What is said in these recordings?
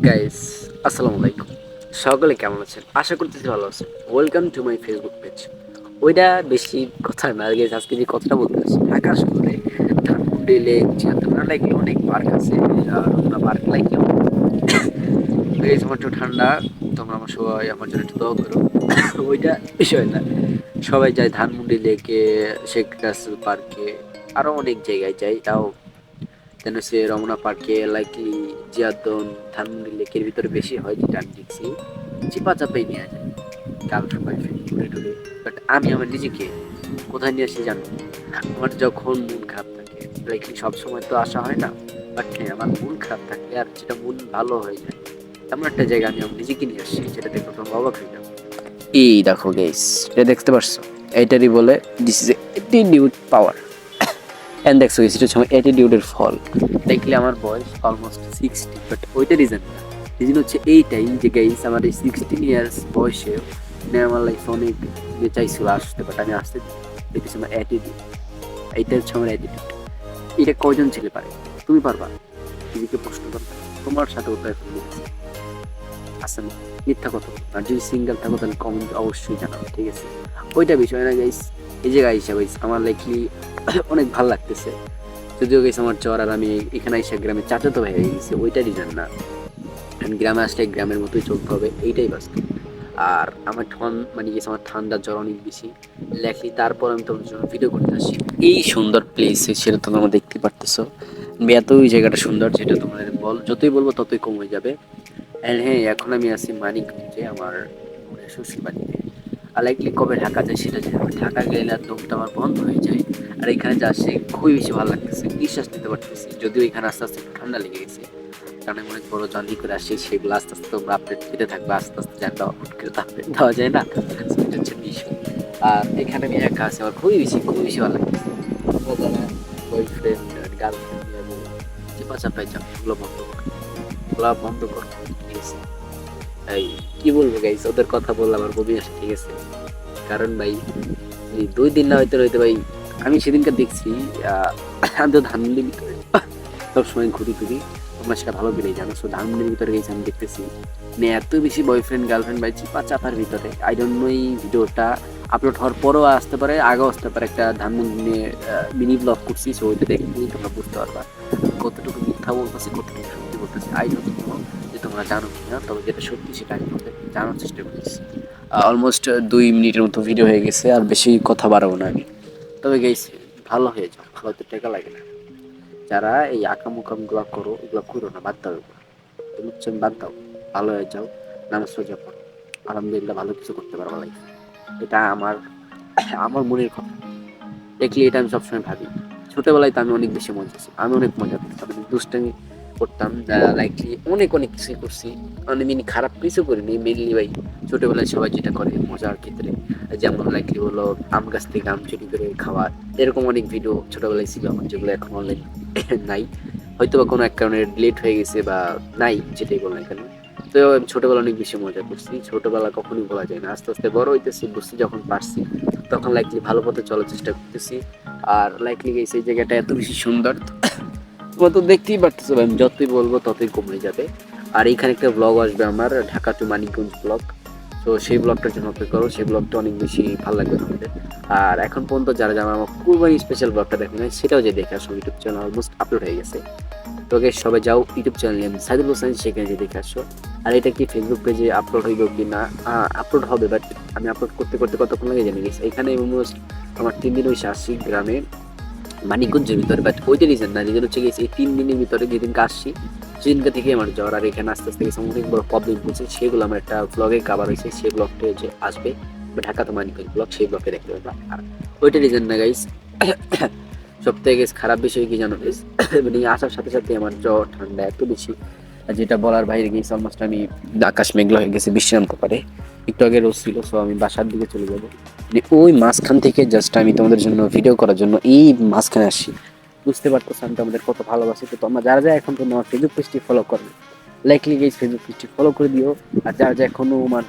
Guys, আসসালামু আলাইকুম। সকলে কেমন আছেন? আশা করতেছি ভালো আছেন। Welcome to my Facebook page. ওইটা বেশি কথা না গাইস, আজকে যে কথাটা বলতে আসছি, ঢাকা শহরে ধানমন্ডি লেক, চিড়িয়াখানা লাইক অনেক পার্ক আছে। রমনা পার্ক লাইক গাইস, আমার একটু ঠান্ডা, তোমরা আমার সবাই আমার জন্য একটু দোয়া করো। ওইটা বিষয় না, সবাই যায় ধানমন্ডি লেকে, শেখ রাসেল পার্কে, আরো অনেক জায়গায় যায়। তাও যেন সে রমনা পার্কে লাইকি জিয়াদন ধানমন্ডি লেকের ভিতরে বেশি হয়, যেটা আমি দেখছি। চিপা চাপাই নিয়ে যায় গার্লফ্রেন্ড বয়ফ্রেন্ড ঘুরে টুরে। বাট আমি আমার নিজেকে কোথায় নিয়ে আসি জানো? আমার যখন মন খারাপ থাকে, লাইক সবসময় তো আসা হয় না, বাট হ্যাঁ, আমার মন খারাপ থাকলে আর যেটা মন ভালো হয়ে যায়, এমন একটা জায়গা আমি আমার নিজেকে নিয়ে আসছি, যেটা দেখো তোমরা অবাক হয়ে যাবে। এই দেখো গাইস, এটা দেখতে পারছো? এইটারই বলে this is attitude power. And দেখছো এটা হচ্ছে আমার অ্যাটিটিউডের ফল। দেখলে আমার বয়স অলমোস্ট 60, বাট ওইটা রিজন না। রিজন হচ্ছে এইটাই যে গাইস, আমার এই 16 ইয়ার্স বয়সে মানে আমার লাইফ অনেক চাইছিল আসতে, বাট আমি আসতে দেখেছি আমার অ্যাটিটিউড। এইটা হচ্ছে আমার অ্যাটিটিউড। এটা কয়জন ছেলে পারে? তুমি পারবা? নিজেকে প্রশ্ন করো, তোমার সাথে ওটা এখন মিলছে আসেন, মিথ্যা কথা বলো। আর যদি সিঙ্গেল থাকো তাহলে কমেন্ট অবশ্যই জানাবে, ঠিক আছে? ওইটা বিষয় না গাইস। এই যে গাইস আমার লাইকলি অনেক ভালো লাগতেছে। যদিও গেছে আমার জ্বর, আর আমি এখানে এসে গ্রামে চাচাতো ভাই হয়ে গেছি, ওইটা রিজন না। গ্রামে আসলে গ্রামের মতোই চলতে হবে, এইটাই বাস্তব। আর আমার মানে গেছে আমার ঠান্ডা জ্বর অনেক বেশি লেখি, তারপর আমি তোমাদের জন্য ভিডিও করতে আসি। এই সুন্দর প্লেস সেটা তো তোমরা দেখতে পারতেছো। এত ওই জায়গাটা সুন্দর, যেটা তোমাদের যতই বলবো ততই কম হয়ে যাবে। অ্যান্ড হ্যাঁ, এখন আমি আছি মানিকগঞ্জে, আমার শ্বশুর বাড়িতে। আর লাইকলি কবে ঢাকা যায় সেটা জানি না। ঢাকা গেলে আর দমটা আমার বন্ধ হয়ে যায়। আর এখানে যা আসে খুবই বেশি ভালো লাগতেছে, নিঃশ্বাস নিতে পারতেছি। যদিও এখানে আস্তে আস্তে একটু ঠান্ডা লেগে গেছে, কারণ আমি অনেক বড় জার্নি করে আসছি, সেগুলো আস্তে আস্তে তোমরা আপডেট দিতে থাকবে। আস্তে আস্তে জানটা হুট করে তো আপডেট দেওয়া যায় না, সেটা হচ্ছে বিষয়। আর এখানে আমি একা আছি, আমার খুবই বেশি ভালো লাগতেছে। তোমরা যারা বয়ফ্রেন্ড গার্লফ্রেন্ড নিয়ে চেপা চাপাই চাপ, এগুলো বন্ধ করো, এগুলো বন্ধ করো, ঠিক আছে? এই কি বলবো গাইস, ওদের কথা বললে আমার বমি আসে, ঠিক আছে? কারণ ভাই এই 2 দিন না হইতে রইতে ভাই, আমি সেদিনকে দেখছি। আমি তো ধানমন্ডির ভিতরে সবসময় ঘুরি টুরি, তোমরা সেটা ভালো করেই জানো। সো ধানমন্ডির ভিতরে গেছি, আমি দেখতেছি মানে এত বেশি বয়ফ্রেন্ড গার্লফ্রেন্ড ভাই চিপা চাপার ভিতরে। আই ডোন্ট নো এই ভিডিওটা আপলোড হওয়ার পরও আসতে পারে, আগেও আসতে পারে। একটা ধানমন্ডি নিয়ে মিনি ব্লগ করছি, সো ওইটা দেখলেই তোমরা বুঝতে পারবা কতটুকু মিথ্যা বলতেছি, কতটুকু সত্যি বলতেছি। আই ডোন্ট নো যে তোমরা জানো কিনা, তবে যেটা সত্যি সেটা আমি তোমাদের জানার চেষ্টা করতেছি। অলমোস্ট 2 মিনিটের মতো ভিডিও হয়ে গেছে, আর বেশি কথা বাড়াবো না আমি। তবে গেছি, ভালো হয়ে যাও, ভালো তো টাকা লাগে না। যারা এই আকাম গুলা করো, এগুলো করো না, বাদ দাও এগুলো, বুঝছেন? বাদ দাও, ভালো হয়ে যাও, নামাজ রোজা পড়ো, আলহামদুলিল্লাহ ভালো কিছু করতে পারবো লাইফ। এটা আমার আমার মনের কথা। দেখলি এটা আমি সবসময় ভাবি। ছোটবেলায় তো আমি অনেক বেশি মজা ছিল, আমি অনেক মজা করতাম, অনেক দুষ্টামি করতাম, লাইকলি অনেক কিছুই করছি। মানে মিনি খারাপ কিছু করিনি মেনলি ভাই। ছোটবেলায় সবাই যেটা করে মজার ক্ষেত্রে, যেমন লাইকলি হলো আম গাছ থেকে আম চুরি করে খাওয়া, এরকম অনেক ভিডিও ছোটবেলায় ছিল আমার, যেগুলো এখন অনলাইন নাই। হয়তো বা কোনো এক কারণে ডিলিট হয়ে গেছে বা নাই, যেটাই বল না কেন। তো আমি ছোটবেলা অনেক বেশি মজা করছি, ছোটবেলা কখনোই বলা যায় না। আস্তে আস্তে বড় হইতেছি, বুঝছি যখন পারছি, তখন লাইকলি ভালো পথে চলার চেষ্টা করতেছি। আর লাইকলি গেছে এই জায়গাটা এত বেশি সুন্দর, তোমরা তো দেখতেই পারতেছো ভাই, আমি যতই বলবো ততই কমে যাবে। আর এইখানে একটা ব্লগ আসবে আমার, ঢাকা টু মানিকগঞ্জ ব্লগ। তো সেই ব্লগটার জন্য অপেক্ষা করো, সেই ব্লগটা অনেক বেশি ভালো লাগবে তোমাদের। আর এখন পর্যন্ত যারা যারা আমার কুরবানি স্পেশাল ব্লগটা দেখে নেয়, সেটাও যে দেখে আসো, ইউটিউব চ্যানেল অলমোস্ট আপলোড হয়ে গেছে। তো গাইস, সবাই যাও YouTube channel name Saidul Hossain, সেখানে যে দেখে আসো। আর এটা কি ফেসবুক পেজে আপলোড হইব কি না? আপলোড হবে, বাট আমি আপলোড করতে করতে কতক্ষণ লাগে জানি গেছি। এখানে অলমোস্ট আমার 3 দিন হয়েছে আসছি গ্রামে মানিকগঞ্জের ভিতরে, বাট ওইটা রিজন না। রিজন হচ্ছে গিয়ে এই 3 দিনের ভিতরে যেদিনকে আসছি সেদিনকে থেকে আমার জ্বর, আর এখানে আস্তে আস্তে গেছে অনেক বড় প্রবলেম হচ্ছে, সেগুলো আমার একটা ব্লগে কাভার হয়েছে। সেই ব্লগটা যে আসবে ঢাকা তো মানিকগঞ্জ ব্লগ, সেই ব্লগে দেখতে পারবা। আর ওইটা রিজন না গাইস। সব থেকে খারাপ বিষয় কি জানো গাইস? মানে আসার সাথে সাথে আমার জ্বর ঠান্ডা এত বেশি, যেটা বলার বাইরে গেছে। অলমোস্ট আমি আকাশ মেঘলা হয়ে গেছে, বৃষ্টি নামতে পারে। একটু আগে রোদ ছিল, সো আমি বাসার দিকে চলে যাবো। মানে ওই মাঝখান থেকে জাস্ট আমি তোমাদের জন্য ভিডিও করার জন্য এই মাঝখানে আসি। বুঝতে পারতেছো আমি তোমাদের কত ভালোবাসি। তো তোমরা যারা যারা এখন তো আমার ফেসবুক পেজটি ফলো করবে, লাইকলি গেস ফেসবুক পেজটি ফলো করে দিও। আর যারা যারা এখনো আমার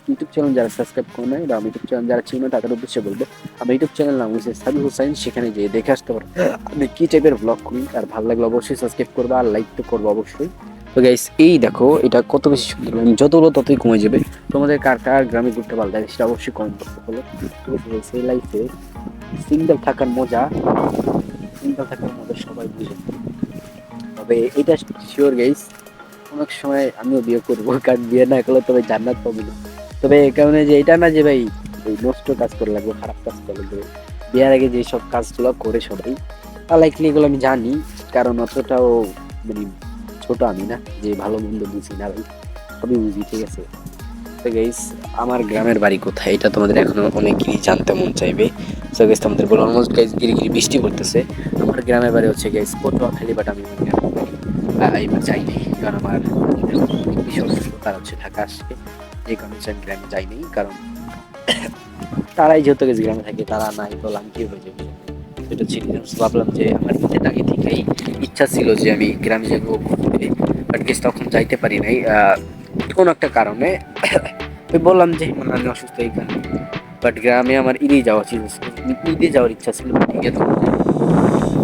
ইউটিউব চ্যানেল যারা সাবস্ক্রাইব করে নাই, বা আমি ইউটিউব চ্যানেল যারা চিনো, তাদের উদ্দেশ্যে বলবো আমার ইউটিউব চ্যানেল নাম হচ্ছে সাবির হোসাইন, সেখানে যেয়ে দেখে আসতে পারো আমি কি টাইপের ব্লগ করি। আর ভালো লাগলে অবশ্যই সাবস্ক্রাইব করবা, আর লাইক তো করবো অবশ্যই। তো তো গাইস এই দেখো এটা কত বেশি সুন্দর, মানে যত বলো ততই কমে যাবে। তোমাদের কার কার গ্রামে ঘুরতে ভালো লাগে সেটা অবশ্যই কমেন্ট করতে বলো। ঠিক আছে guys, এই লাইফে সিঙ্গেল থাকার মজা, সিঙ্গেল থাকার মজা সবাই বুঝে। তবে এটা শিওর গাইস, অনেক সময় আমিও বিয়ে করবো, কারণ বিয়ে না করলে তবে জান্নাত পাবো না। তবে এই কারণে যে এটা না যে ভাই ওই নষ্ট কাজ করে লাগবে, খারাপ কাজ করে লাগবে, বিয়ের আগে যে সব কাজগুলো করে সবাই লাইকলি এগুলো আমি জানি, কারণ অতটাও মানে ছোট আমি না যে ভালো মন্দ বুঝি না ভাই, সবই বুঝি। ঠিক আছে, তো গাইস আমার গ্রামের বাড়ি কোথায় এটা তোমাদের এখনো অনেকেরই জানতে মন চাইবে। সো গাইস তোমাদের বলো, অলমোস্ট গাইস গিরি গিরি বৃষ্টি পড়তেছে। আমার গ্রামের বাড়ি হচ্ছে গাইস পটুয়াখালী, বাট আমি আমার গ্রামের বাড়ি এবার যাইনি, কারণ আমার বেশি অসুস্থ, তারা হচ্ছে ঢাকা আসছে, যে কারণে আমি গ্রামে যাইনি, কারণ তারাই যেহেতু গেছে গ্রামে থাকে, তারা নাই বললাম কি হয়ে যাবে, সেটা ছিল। ভাবলাম যে আমার নিজের আগে থেকেই ইচ্ছা ছিল যে আমি গ্রামে যাবো ঘুরতে, বাট গেস তখন যাইতে পারি নাই কোনো একটা কারণে। আমি বললাম যে মানে আমি অসুস্থ এই কারণে, বাট গ্রামে আমার ঈদে যাওয়া ছিল, ঈদে যাওয়ার ইচ্ছা ছিল, ঠিক আছে।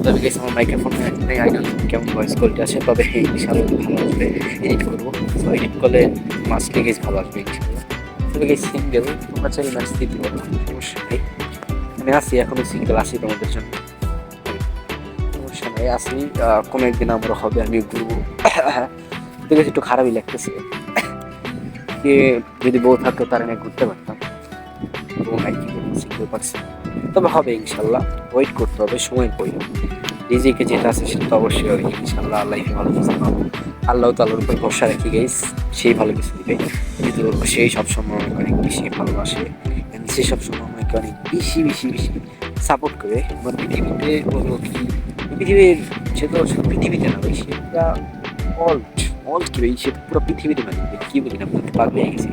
তবে গেছে আমার মাইক্রোফোন নেই, আই ডোন্ট নো কেমন ভয়েস কোয়ালিটি আছে, তবে ইনশাআল্লাহ ভালো আসবে, এডিট করবো। সো এডিট করলে মাস্টলি গেস ভালো আসবে ইনশাআল্লাহ। তবে গেস সিঙ্গেল তোমরা চাইলে ম্যাচ দিতে পারো, সমস্যা নেই, আমি আসি, এখনো সিঙ্গেল আসি তোমাদের জন্য, সমস্যা নেই আসি। কোনো একদিন আমার হবে, আমি ঘুরবো। ঠিক আছে, একটু খারাপই লাগতেছে, যে যদি বউ থাকতো তার আমি ঘুরতে পারতাম, বউ নাই, কি করবো, সিঙ্গেল পারছি। তবে হবে ইনশাল্লাহ, ওয়েট করতে হবে, সময় কই, নিজেকে যেটা আছে সেটা তো অবশ্যই হবে ইনশাল্লাহ। আল্লাহকে ভালো কিছু পাবো, আল্লাহ তাআলার উপর ভরসা রাখি গাইস, সেই ভালো কিছু দিবে, কিন্তু সেই সবসময় আমাকে অনেক বেশি ভালোবাসে, সে সবসময় আমাকে অনেক বেশি বেশি বেশি সাপোর্ট করে। আমার পৃথিবীতে বলবো কি, পৃথিবীর সে তো শুধু পৃথিবীতে না ভাই, সে পুরা অল্ট অল্ট কি ভাই, সে পুরো পৃথিবীতে মানে কি বলি না, বলতে পাগল হয়ে গেছি,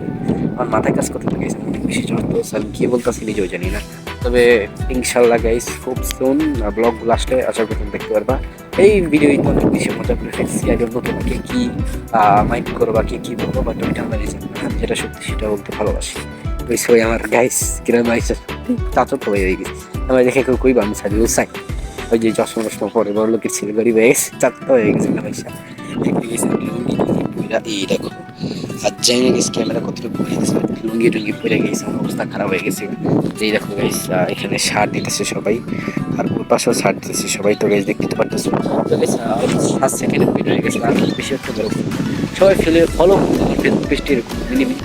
আমার মাথায় কাজ করতে গেছে, অনেক বেশি জ্বর, তো আমি কি বলতেছি নিজেও জানি না। তবে ইনশাল্লাহ গাইস খুব সুন ব্লগগুলো আসলে আশা করি তুমি দেখতে পারবা। এই ভিডিও তো অনেক বেশি মজা করে ফেলছি, আর অন্য তোমাকে কি মাইন্ড করো বা কি বলবো, বাট ওইটা আমার রিজন না, যেটা সত্যি সেটা বলতে ভালোবাসি। ওই সই আমার গাইস গ্রামে আইসা সত্যি চাচো তো হয়ে গেছে, আমার দেখে কেউ কইবা আমি সারি চাই, ওই যে চশমা টশমা পরে বড় লোকের ছেলে গরিব হয়ে গেছে, চাচো তো হয়ে গেছে না পয়সা এই দেখো। আর জানি না গেছে ক্যামেরা কতটুকু পড়ে গেছে, লুঙ্গি টুঙ্গি পড়ে গেছে, আমার অবস্থা খারাপ হয়ে গেছে। এই দেখো গাইস এখানে সার দিতেছে সবাই, আর ওর পাশেও সার দিতেছে সবাই, তো গাইস দেখতে পারতেছো। তো গাইস 5 সেকেন্ডের ভিডিও হয়ে গেছে, আর বেশি একটা বড় সবাই ফলো করতে ফেসবুক পেজটি এরকম মিনিমাম